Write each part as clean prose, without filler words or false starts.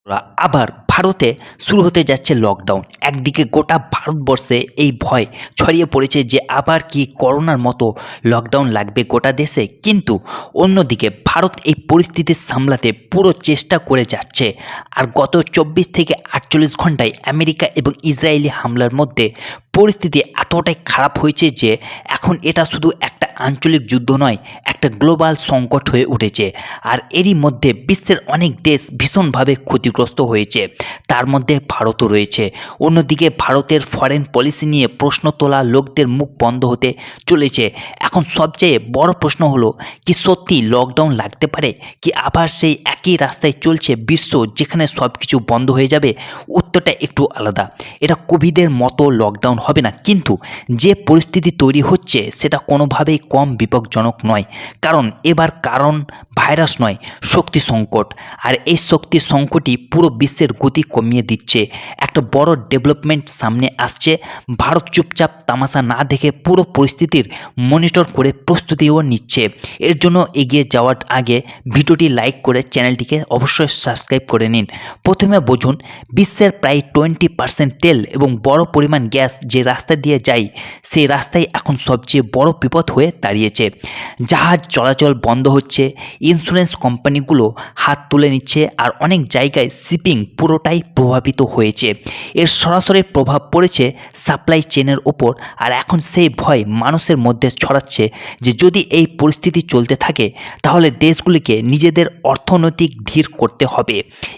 আবার ভারতে শুরু হতে যাচ্ছে লকডাউন। একদিকে গোটা ভারতবর্ষে এই ভয় ছড়িয়ে পড়েছে যে আবার কি করোনার মতো লকডাউন লাগবে গোটা দেশে, কিন্তু অন্যদিকে ভারত এই পরিস্থিতি সামলাতে পুরো চেষ্টা করে যাচ্ছে। আর গত 24 থেকে 48 ঘন্টায় আমেরিকা এবং ইসরায়েলি হামলার মধ্যে পরিস্থিতি এতটাই খারাপ হয়েছে যে এখন এটা শুধু একটা আঞ্চলিক যুদ্ধ নয়, একটা গ্লোবাল সংকট হয়ে উঠেছে। আর এরই মধ্যে বিশ্বের অনেক দেশ ভীষণভাবে ক্ষতিগ্রস্ত হয়েছে, তার মধ্যে ভারতও রয়েছে। অন্যদিকে ভারতের ফরেন পলিসি নিয়ে প্রশ্ন তোলা লোকদের মুখ বন্ধ হতে চলেছে। এখন সবচেয়ে বড় প্রশ্ন হলো, কি সত্যি লকডাউন লাগতে পারে? কি আবার সেই একই রাস্তায় চলছে বিশ্ব, যেখানে সব কিছু বন্ধ হয়ে যাবে? উত্তরটা একটু আলাদা। এটা কোভিডের মতো লকডাউন হবে না, কিন্তু যে পরিস্থিতি তৈরি হচ্ছে সেটা কোনোভাবেই কম বিপজ্জনক নয়। কারণ ভাইরাস নয়, শক্তি সংকট। আর এই শক্তি সংকটই পুরো বিশ্বের গতি কমিয়ে দিচ্ছে। একটা বড় ডেভেলপমেন্ট সামনে আসছে। ভারত চুপচাপ তামাশা না দেখে পুরো পরিস্থিতির মনিটর করে প্রস্তুতিও নিচ্ছে। এর জন্য এগিয়ে যাওয়ার আগে ভিডিওটি লাইক করে চ্যানেলটিকে অবশ্যই সাবস্ক্রাইব করে নিন। প্রথমে বুঝুন, বিশ্বের প্রায় 20% তেল এবং বড় পরিমাণ গ্যাস যে রাস্তা দিয়ে যায়, সেই রাস্তায় এখন সবচেয়ে বড় বিপদ হয়ে দাঁড়িয়েছে। জাহাজ চলাচল বন্ধ হচ্ছে, ইন্স্যুরেন্স কোম্পানিগুলো হাত তুলে নিচ্ছে, আর অনেক জায়গায় শিপিং পুরোটাই প্রভাবিত হয়েছে। এর সরাসরি প্রভাব পড়েছে সাপ্লাই চেনের ওপর। আর এখন সেই ভয় মানুষের মধ্যে ছড়াচ্ছে যে যদি এই পরিস্থিতি চলতে থাকে তাহলে দেশগুলিকে নিজেদের অর্থনৈতিক ধীর করতে হবে।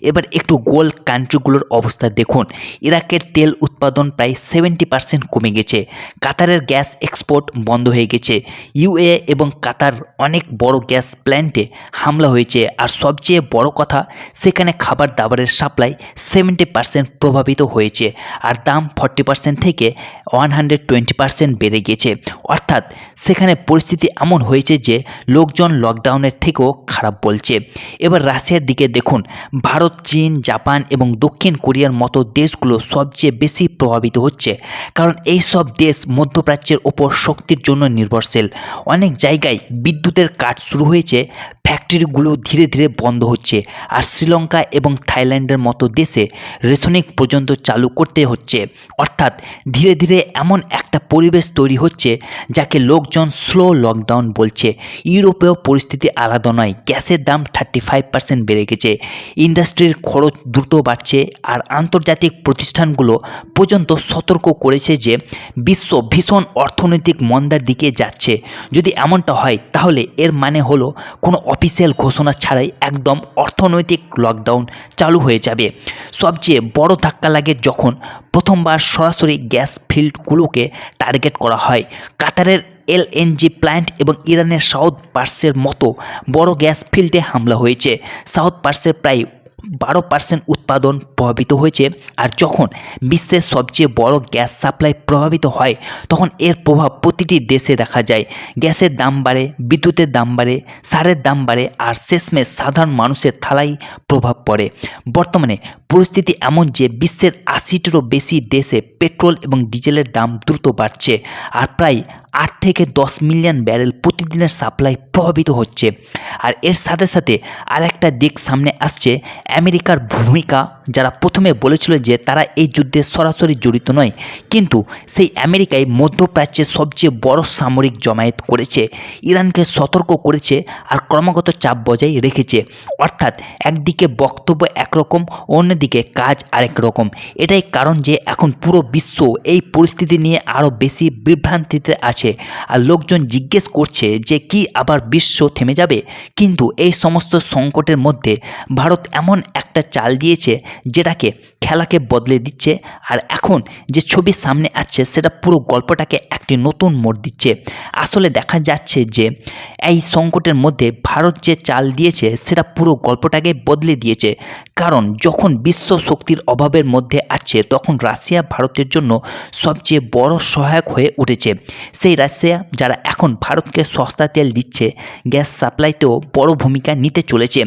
এবার একটু গোল্ড কান্ট্রিগুলোর অবস্থা দেখুন। ইরাকের তেল উৎপাদন প্রায় 70% কমে গেছে। কাতারের গ্যাস এক্সপোর্ট বন্ধ হয়ে গেছে। ইউএ এবং কাতার অনেক বড় গ্যাস প্ল্যান্টে হামলা হয়েছে। আর সবচেয়ে বড় কথা, সেখানে খাবার দাবারের সাপ্লাই 70% প্রভাবিত হয়েছে। আর দাম 40% থেকে 120% বেড়ে গেছে। অর্থাৎ সেখানে পরিস্থিতি এমন হয়েছে যে লোকজন লকডাউনের থেকেও খারাপ বলছে। এবার রাশিয়ার দিকে দেখুন। ভারত, চীন, জাপান এবং দক্ষিণ কোরিয়ার মতো দেশগুলো সবচেয়ে বেশি প্রভাবিত হচ্ছে, কারণ এই সব দেশ মধ্যপ্রাচ্যের ওপর শক্তির জন্য নির্ভরশীল। অনেক জায়গায় বিদ্যুতের কাট শুরু হয়েছে, ফ্যাক্টরিগুলো ধীরে ধীরে বন্ধ হচ্ছে। আর শ্রীলঙ্কা এবং থাইল্যান্ডের মতো দেশে রেশনিং পর্যন্ত চালু করতে হচ্ছে। অর্থাৎ ধীরে ধীরে এমন একটা পরিবেশ তৈরি হচ্ছে যাকে লোকজন স্লো লকডাউন বলছে। ইউরোপেও পরিস্থিতি আলাদা নয়। গ্যাসের দাম 35% বেড়ে গেছে। ইন্ডাস্ট্রির খরচ দ্রুত বাড়ছে। আর আন্তর্জাতিক প্রতিষ্ঠানগুলো পর্যন্ত সতর্ক করেছে যে বিশ্ব ভীষণ অর্থনৈতিক মন্দার দিকে যাচ্ছে। যদি এমনটা হয় তাহলে এর মানে হলো কোনো অফিসিয়াল ঘোষণা ছাড়াই একদম অর্থনৈতিক লকডাউন চালু হয়ে যাবে। সবচেয়ে বড় ধাক্কা লাগে যখন প্রথমবার সরাসরি গ্যাস ফিল্ডগুলোকে টার্গেট করা হয়। কাতারের এলএনজি প্ল্যান্ট এবং ইরানের সাউথ পার্সের মতো বড় গ্যাস ফিল্ডে হামলা হয়েছে। সাউথ পার্সের প্রায় 12% উৎপাদন প্রভাবিত হয়েছে। আর যখন বিশ্বের সবচেয়ে বড় গ্যাস সাপ্লাই প্রভাবিত হয় তখন এর প্রভাব প্রতিটি দেশে দেখা যায়। গ্যাসের দাম বাড়ে, বিদ্যুতের দাম বাড়ে, সারের দাম বাড়ে, আর শেষমেশ সাধারণ মানুষের থালায় প্রভাব পড়ে। বর্তমানে পরিস্থিতি এমন যে বিশ্বের 80টিরও বেশি দেশে পেট্রোল এবং ডিজেলের দাম দ্রুত বাড়ছে। আর প্রায় 8 থেকে 10 মিলিয়ন ব্যারেল প্রতিদিনের সাপ্লাই প্রভাবিত হচ্ছে। আর এর সাথে সাথে আরেকটা দিক সামনে আসছে, আমেরিকার ভূমিকা। যারা প্রথমে বলেছিল যে তারা এই যুদ্ধে সরাসরি জড়িত নয়, কিন্তু সেই আমেরিকায় মধ্যপ্রাচ্যের সবচেয়ে বড় সামরিক জমায়েত করেছে, ইরানকে সতর্ক করেছে, আর ক্রমাগত চাপ বজায় রেখেছে। অর্থাৎ একদিকে বক্তব্য একরকম, অন্যদিকে কাজ আরেক রকম। এটাই কারণ যে এখন পুরো বিশ্ব এই পরিস্থিতি নিয়ে আরও বেশি বিভ্রান্তিতে আছে। আর লোকজন জিজ্ঞেস করছে যে কি আবার বিশ্ব থেমে যাবে? কিন্তু এই সমস্ত সংকটের মধ্যে ভারত এমন একটা চাল দিয়েছে যেটাকে খেলাকে বদলে দিচ্ছে। আর এখন যে ছবি সামনে আসছে সেটা পুরো গল্পটাকে একটি নতুন মোড় দিচ্ছে। আসলে দেখা যাচ্ছে যে এই সংকটের মধ্যে ভারত যে চাল দিয়েছে সেটা পুরো গল্পটাকে বদলে দিয়েছে। কারণ যখন বিশ্ব শক্তির অভাবের মধ্যে আছে তখন রাশিয়া ভারতের জন্য সবচেয়ে বড় সহায়ক হয়ে উঠেছে। সেই রাশিয়া যারা এখন ভারতকে সস্তা তেল দিচ্ছে, গ্যাস সাপ্লাইতেও বড় ভূমিকা নিতে চলেছে।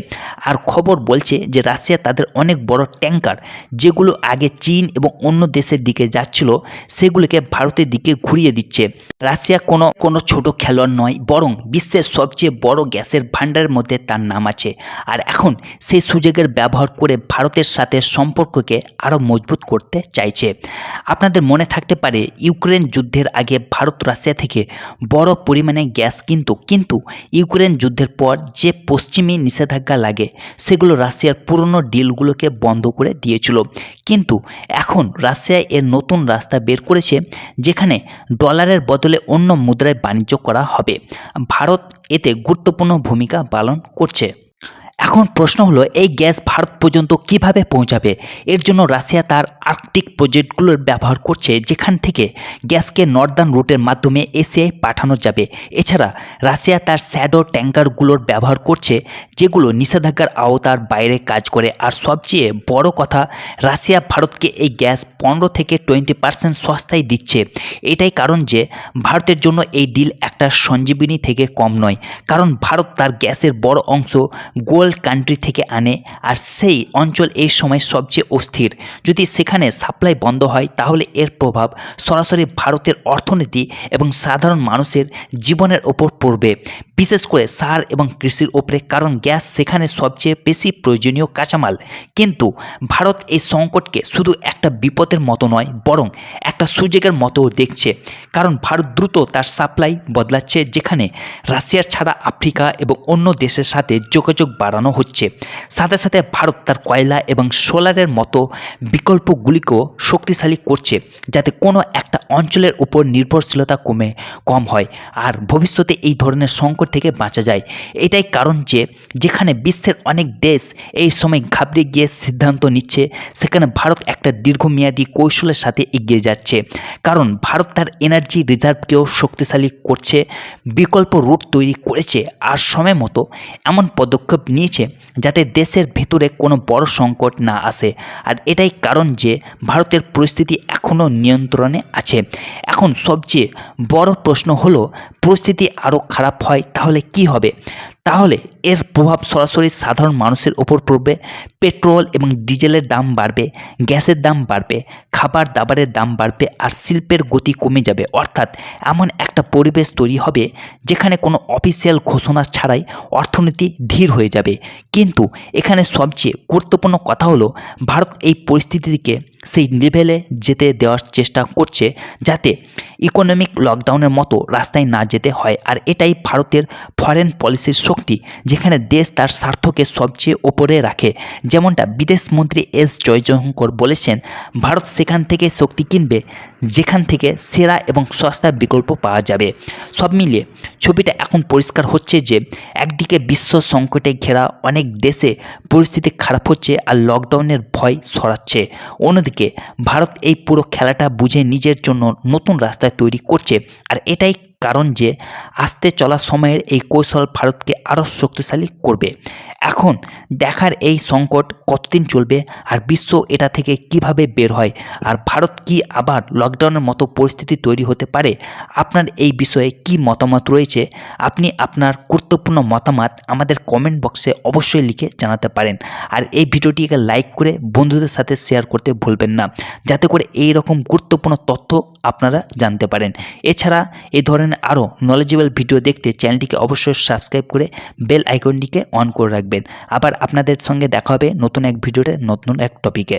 আর খবর বলছে যে রাশিয়া তাদের অনেক বড় ট্যাঙ্কার যেগুলো আগে চীন এবং অন্য দেশের দিকে যাচ্ছিল সেগুলোকে ভারতের দিকে ঘুরিয়ে দিচ্ছে। রাশিয়া কোনো ছোট খেলোয়াড় নয়, বরং বিশ্বের সবচেয়ে বড় গ্যাসের ভাণ্ডারের মধ্যে তার নাম আছে। আর এখন সেই সুযোগের ব্যবহার করে ভারতের সাথে সম্পর্ককে আরও মজবুত করতে চাইছে। আপনাদের মনে থাকতে পারে ইউক্রেন যুদ্ধের আগে ভারত রাশিয়া থেকে বড় পরিমাণে গ্যাস কিন্তু ইউক্রেন যুদ্ধের পর যে পশ্চিমী নিষেধাজ্ঞা লাগে সেগুলো রাশিয়ার পুরনো ডিলগুলোকে বন্ধ করে দিয়েছিল। কিন্তু এখন রাশিয়া এর নতুন রাস্তা বের করেছে যেখানে ডলারের বদলে অন্য মুদ্রায় বাণিজ্য করা হবে। ভারত এতে গুরুত্বপূর্ণ ভূমিকা পালন করছে। এখন প্রশ্ন হলো এই গ্যাস ভারত পর্যন্ত কিভাবে পৌঁছাবে। এর জন্য রাশিয়া তার আর্কটিক প্রজেক্টগুলোর ব্যবহার করছে যেখান থেকে গ্যাসকে নর্দার্ন রুটের মাধ্যমে এশিয়ায় পাঠানো যাবে। এছাড়া রাশিয়া তার শ্যাডো ট্যাঙ্কারগুলোর ব্যবহার করছে যেগুলো নিষেধাজ্ঞার আওতার বাইরে কাজ করে। আর সবচেয়ে বড় কথা, রাশিয়া ভারতকে এই গ্যাস 15 থেকে 20% সস্তায় দিচ্ছে। এটাই কারণ যে ভারতের জন্য এই ডিল একটা সঞ্জীবিনী থেকে কম নয়, কারণ ভারত তার গ্যাসের বড় অংশ গোল্ড কান্ট্রি থেকে আনে আর সেই অঞ্চল এই সময় সবচেয়ে অস্থির। যদি সেখানে সাপ্লাই বন্ধ হয় তাহলে এর প্রভাব সরাসরি ভারতের অর্থনীতি এবং সাধারণ মানুষের জীবনের ওপর পড়বে, বিশেষ করে সার এবং কৃষির ওপরে, কারণ গ্যাস সেখানে সবচেয়ে বেশি প্রয়োজনীয় কাঁচামাল। কিন্তু ভারত এই সংকটকে শুধু একটা বিপদের মতো নয়, বরং একটা সুযোগের মতো দেখছে, কারণ ভারত দ্রুত তার সাপ্লাই বদলাচ্ছে যেখানে রাশিয়ার ছাড়া আফ্রিকা এবং অন্য দেশের সাথে যোগাযোগ বাড়ানো হচ্ছে। সাথে সাথে ভারত তার কয়লা এবং সোলারের মতো বিকল্পগুলিকেও শক্তিশালী করছে যাতে কোনো একটা অঞ্চলের উপর নির্ভরশীলতা কম হয় আর ভবিষ্যতে এই ধরনের সংকট থেকে বাঁচা যায়। এটাই কারণ যে যেখানে বিশ্বের অনেক দেশ এই সময় ঘাবড়ে গিয়ে সিদ্ধান্ত নিচ্ছে, সেখানে ভারত একটা দীর্ঘমেয়াদী কৌশলের সাথে এগিয়ে যাচ্ছে, কারণ ভারত তার এনার্জি রিজার্ভকেও শক্তিশালী করছে, বিকল্প রুট তৈরি করেছে আর সময় মতো এমন পদক্ষেপ নিয়েছে যাতে দেশের ভেতরে কোনো বড় সংকট না আসে। আর এটাই কারণ যে ভারতের পরিস্থিতি এখনও নিয়ন্ত্রণে আছে। এখন সবচেয়ে বড় প্রশ্ন হলো, পরিস্থিতি আরও খারাপ হয় তাহলে কি হবে? তাহলে এর প্রভাব সরাসরি সাধারণ মানুষের ওপর পড়বে। পেট্রোল এবং ডিজেলের দাম বাড়বে, গ্যাসের দাম বাড়বে, খাবার দাবারের দাম বাড়বে আর শিল্পের গতি কমে যাবে। অর্থাৎ এমন একটা পরিবেশ তৈরি হবে যেখানে কোনো অফিসিয়াল ঘোষণা ছাড়াই অর্থনীতি ধীর হয়ে যাবে। কিন্তু এখানে সবচেয়ে গুরুত্বপূর্ণ কথা হলো, ভারত এই পরিস্থিতিকে সেই লেভেলে যেতে দেওয়ার চেষ্টা করছে যাতে ইকোনমিক লকডাউনের মতো রাস্তায় না যেতে হয়। আর এটাই ভারতের ফরেন পলিসির শক্তি, যেখানে দেশ তার স্বার্থকে সবচেয়ে ওপরে রাখে। যেমনটা বিদেশমন্ত্রী এস জয়শঙ্কর বলেছেন, ভারত সেখান থেকে শক্তি কিনবে যেখান থেকে সেরা এবং সস্তা বিকল্প পাওয়া যাবে। সব মিলিয়ে ছবিটা এখন পরিষ্কার হচ্ছে যে একদিকে বিশ্ব সংকটে ঘেরা অনেক দেশে পরিস্থিতি খারাপ হচ্ছে আর লকডাউনের ভয় সরাচ্ছে, অন্যদিকে ভারত এই পুরো খেলাটা বুঝে নিজের জন্য নতুন রাস্তা তৈরি করছে। আর এটাই কারণ যে আসতে চলা সময়ের এই কৌশল ভারতকে আরও শক্তিশালী করবে। এখন দেখার এই সংকট কতদিন চলবে আর বিশ্ব এটা থেকে কিভাবে বের হয়, আর ভারত কি আবার লকডাউনের মতো পরিস্থিতি তৈরি হতে পারে। আপনার এই বিষয়ে কি মতামত রয়েছে? আপনি আপনার গুরুত্বপূর্ণ মতামত আমাদের কমেন্ট বক্সে অবশ্যই লিখে জানাতে পারেন। আর এই ভিডিওটিকে লাইক করে বন্ধুদের সাথে শেয়ার করতে ভুলবেন না, যাতে করে এই রকম গুরুত্বপূর্ণ তথ্য আপনারা জানতে পারেন। এছাড়া এই ধরনের আরও নলেজেবল ভিডিও দেখতে চ্যানেলটিকে অবশ্যই সাবস্ক্রাইব করে বেল আইকনটিকে অন করে রাখবেন। আবার আপনাদের সঙ্গে দেখা হবে নতুন এক ভিডিওতে নতুন এক টপিকে।